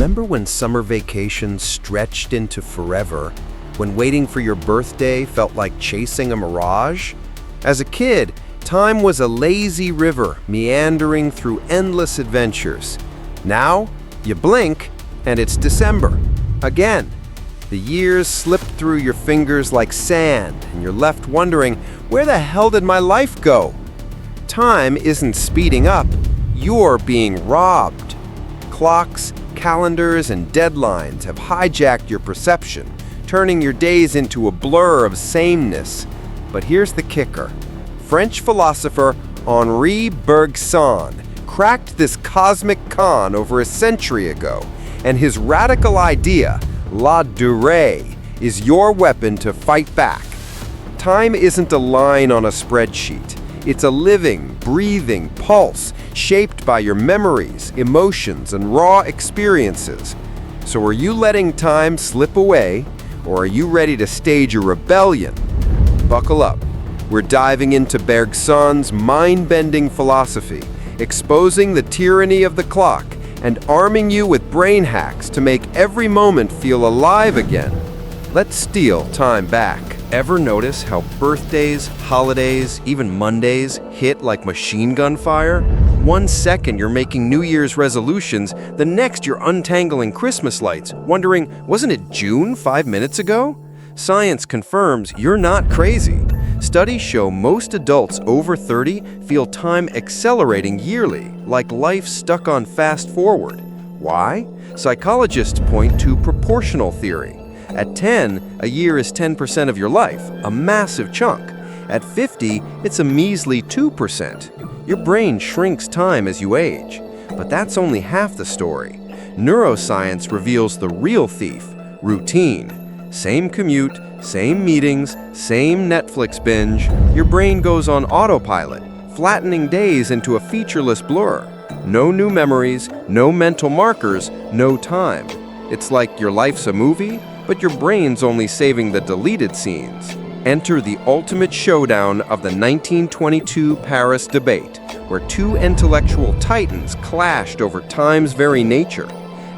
Remember when summer vacations stretched into forever? When waiting for your birthday felt like chasing a mirage? As a kid, time was a lazy river meandering through endless adventures. Now, you blink and it's December. Again. The years slip through your fingers like sand and you're left wondering, where the hell did my life go? Time isn't speeding up, you're being robbed. Clocks, calendars, and deadlines have hijacked your perception, turning your days into a blur of sameness. But here's the kicker. French philosopher Henri Bergson cracked this cosmic con over a century ago, and his radical idea, la durée, is your weapon to fight back. Time isn't a line on a spreadsheet. It's a living, breathing pulse shaped by your memories, emotions, and raw experiences. So are you letting time slip away, or are you ready to stage a rebellion? Buckle up. We're diving into Bergson's mind-bending philosophy, exposing the tyranny of the clock, and arming you with brain hacks to make every moment feel alive again. Let's steal time back. Ever notice how birthdays, holidays, even Mondays hit like machine gun fire? 1 second you're making New Year's resolutions, the next you're untangling Christmas lights, wondering, wasn't it June 5 minutes ago? Science confirms you're not crazy. Studies show most adults over 30 feel time accelerating yearly, like life stuck on fast forward. Why? Psychologists point to proportional theory. At 10, a year is 10% of your life, a massive chunk. At 50, it's a measly 2%. Your brain shrinks time as you age. But that's only half the story. Neuroscience reveals the real thief, routine. Same commute, same meetings, same Netflix binge. Your brain goes on autopilot, flattening days into a featureless blur. No new memories, no mental markers, no time. It's like your life's a movie, but your brain's only saving the deleted scenes. Enter the ultimate showdown of the 1922 Paris debate, where two intellectual titans clashed over time's very nature.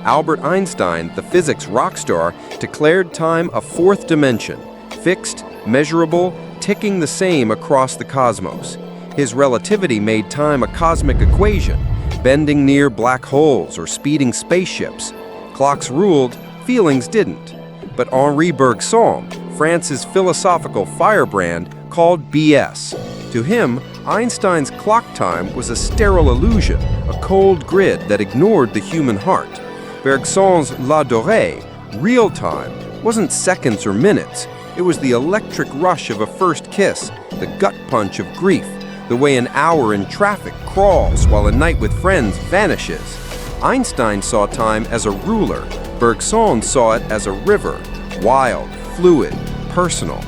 Albert Einstein, the physics rock star, declared time a fourth dimension, fixed, measurable, ticking the same across the cosmos. His relativity made time a cosmic equation, bending near black holes or speeding spaceships. Clocks ruled, feelings didn't. But Henri Bergson, France's philosophical firebrand, called BS. To him, Einstein's clock time was a sterile illusion, a cold grid that ignored the human heart. Bergson's la durée, real time, wasn't seconds or minutes. It was the electric rush of a first kiss, the gut punch of grief, the way an hour in traffic crawls while a night with friends vanishes. Einstein saw time as a ruler. Bergson saw it as a river, wild, fluid, personal.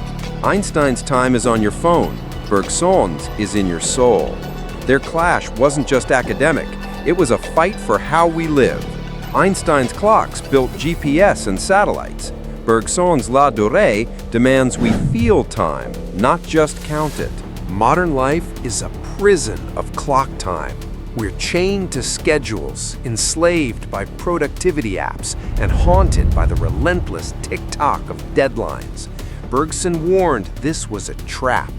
Einstein's time is on your phone. Bergson's is in your soul. Their clash wasn't just academic. It was a fight for how we live. Einstein's clocks built GPS and satellites. Bergson's la durée demands we feel time, not just count it. Modern life is a prison of clock time. We're chained to schedules, enslaved by productivity apps, and haunted by the relentless tick-tock of deadlines. Bergson warned this was a trap.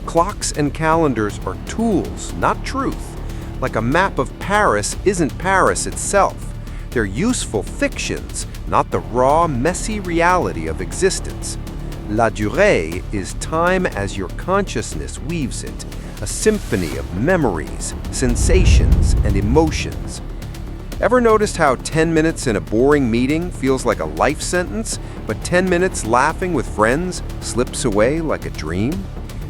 Clocks and calendars are tools, not truth. Like a map of Paris isn't Paris itself. They're useful fictions, not the raw, messy reality of existence. La durée is time as your consciousness weaves it, a symphony of memories, sensations, and emotions. Ever noticed how 10 minutes in a boring meeting feels like a life sentence, but 10 minutes laughing with friends slips away like a dream?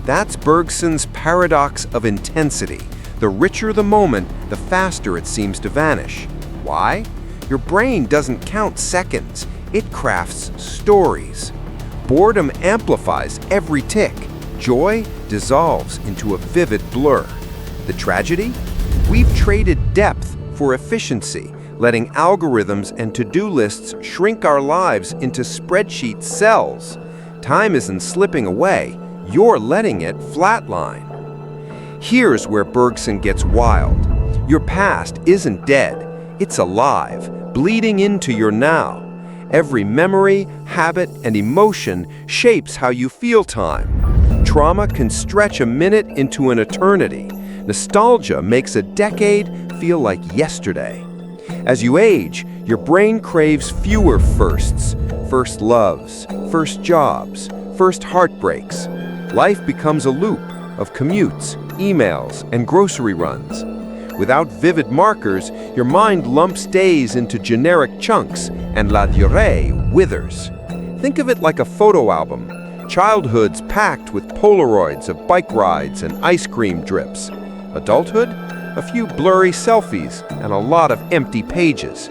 That's Bergson's paradox of intensity. The richer the moment, the faster it seems to vanish. Why? Your brain doesn't count seconds, it crafts stories. Boredom amplifies every tick. Joy dissolves into a vivid blur. The tragedy? We've traded depth for efficiency, letting algorithms and to-do lists shrink our lives into spreadsheet cells. Time isn't slipping away, you're letting it flatline. Here's where Bergson gets wild. Your past isn't dead, it's alive, bleeding into your now. Every memory, habit, and emotion shapes how you feel time. Trauma can stretch a minute into an eternity. Nostalgia makes a decade feel like yesterday. As you age, your brain craves fewer firsts. First loves, first jobs, first heartbreaks. Life becomes a loop of commutes, emails, and grocery runs. Without vivid markers, your mind lumps days into generic chunks, and la durée withers. Think of it like a photo album. Childhood's packed with Polaroids of bike rides and ice cream drips. Adulthood? A few blurry selfies and a lot of empty pages.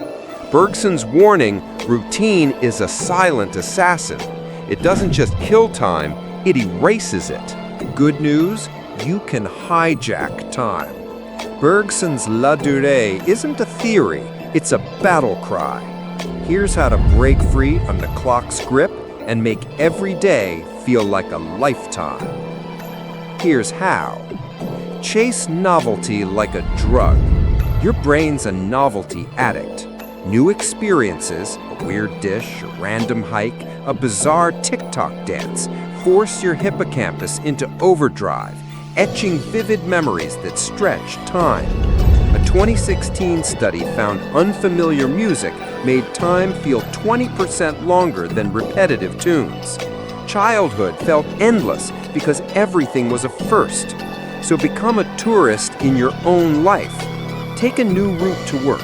Bergson's warning, routine is a silent assassin. It doesn't just kill time, it erases it. Good news, you can hijack time. Bergson's La Durée isn't a theory, it's a battle cry. Here's how to break free from the clock's grip and make every day feel like a lifetime. Here's how. Chase novelty like a drug. Your brain's a novelty addict. New experiences, a weird dish, a random hike, a bizarre TikTok dance, force your hippocampus into overdrive, etching vivid memories that stretch time. A 2016 study found unfamiliar music made time feel 20% longer than repetitive tunes. Childhood felt endless because everything was a first. So become a tourist in your own life. Take a new route to work.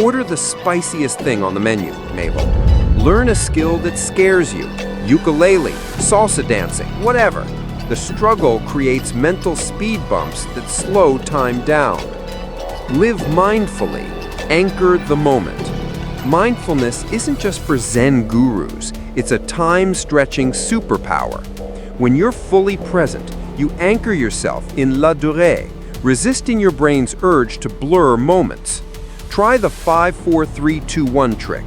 Order the spiciest thing on the menu, Mabel. Learn a skill that scares you. Ukulele, salsa dancing, whatever. The struggle creates mental speed bumps that slow time down. Live mindfully. Anchor the moment. Mindfulness isn't just for Zen gurus. It's a time-stretching superpower. When you're fully present, you anchor yourself in la durée, resisting your brain's urge to blur moments. Try the 5-4-3-2-1 trick.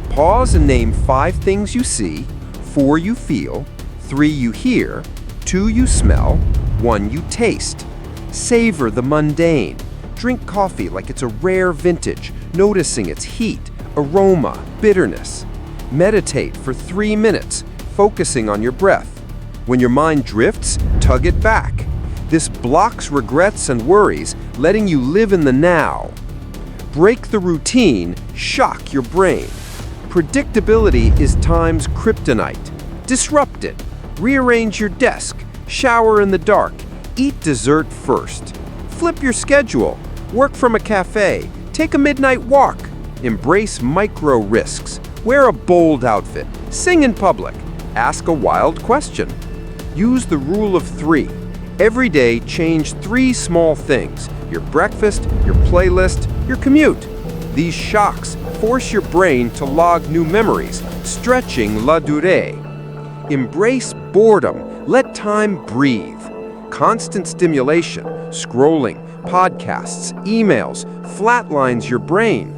Pause and name 5 things you see, 4 you feel, 3 you hear, 2 you smell, 1 you taste. Savor the mundane. Drink coffee like it's a rare vintage, noticing its heat, aroma, bitterness. Meditate for 3 minutes, focusing on your breath. When your mind drifts, tug it back. This blocks regrets and worries, letting you live in the now. Break the routine, shock your brain. Predictability is time's kryptonite. Disrupt it. Rearrange your desk. Shower in the dark. Eat dessert first. Flip your schedule. Work from a cafe. Take a midnight walk. Embrace micro risks. Wear a bold outfit. Sing in public. Ask a wild question. Use the rule of 3. Every day, change 3 small things. Your breakfast, your playlist, your commute. These shocks force your brain to log new memories, stretching la durée. Embrace boredom. Let time breathe. Constant stimulation, scrolling, podcasts, emails, flatlines your brain.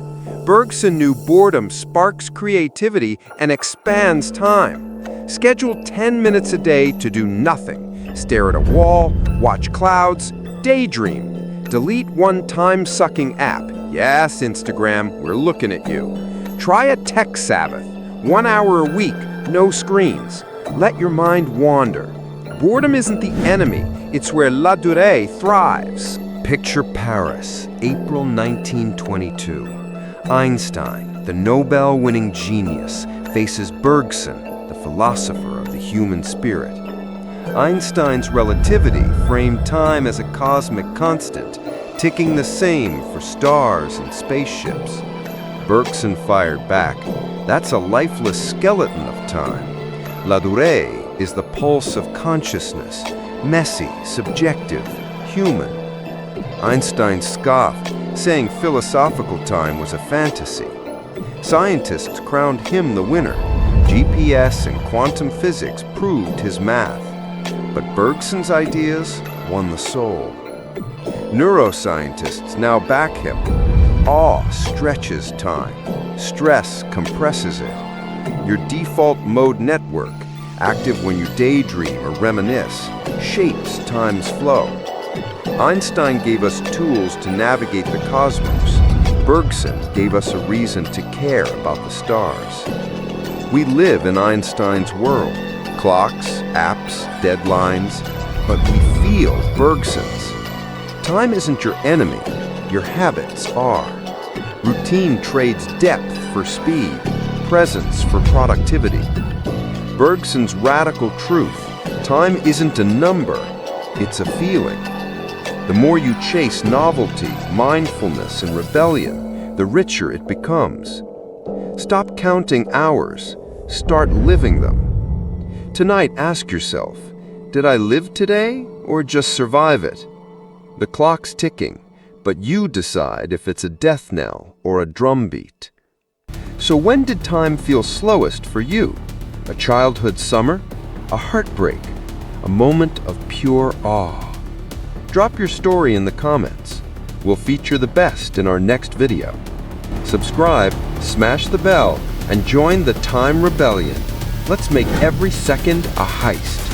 Bergson knew boredom sparks creativity and expands time. Schedule 10 minutes a day to do nothing. Stare at a wall, watch clouds, daydream. Delete one time-sucking app. Yes, Instagram, we're looking at you. Try a tech Sabbath. 1 hour a week, no screens. Let your mind wander. Boredom isn't the enemy. It's where la durée thrives. Picture Paris, April 1922. Einstein, the Nobel-winning genius, faces Bergson, the philosopher of the human spirit. Einstein's relativity framed time as a cosmic constant, ticking the same for stars and spaceships. Bergson fired back. That's a lifeless skeleton of time. La durée is the pulse of consciousness, messy, subjective, human. Einstein scoffed, saying philosophical time was a fantasy. Scientists crowned him the winner. GPS and quantum physics proved his math. But Bergson's ideas won the soul. Neuroscientists now back him. Awe stretches time. Stress compresses it. Your default mode network, active when you daydream or reminisce, shapes time's flow. Einstein gave us tools to navigate the cosmos. Bergson gave us a reason to care about the stars. We live in Einstein's world, clocks, apps, deadlines, but we feel Bergson's. Time isn't your enemy, your habits are. Routine trades depth for speed, presence for productivity. Bergson's radical truth: time isn't a number, it's a feeling. The more you chase novelty, mindfulness, and rebellion, the richer it becomes. Stop counting hours, start living them. Tonight, ask yourself, did I live today or just survive it? The clock's ticking, but you decide if it's a death knell or a drumbeat. So when did time feel slowest for you? A childhood summer? A heartbreak? A moment of pure awe? Drop your story in the comments. We'll feature the best in our next video. Subscribe, smash the bell, and join the Time Rebellion. Let's make every second a heist.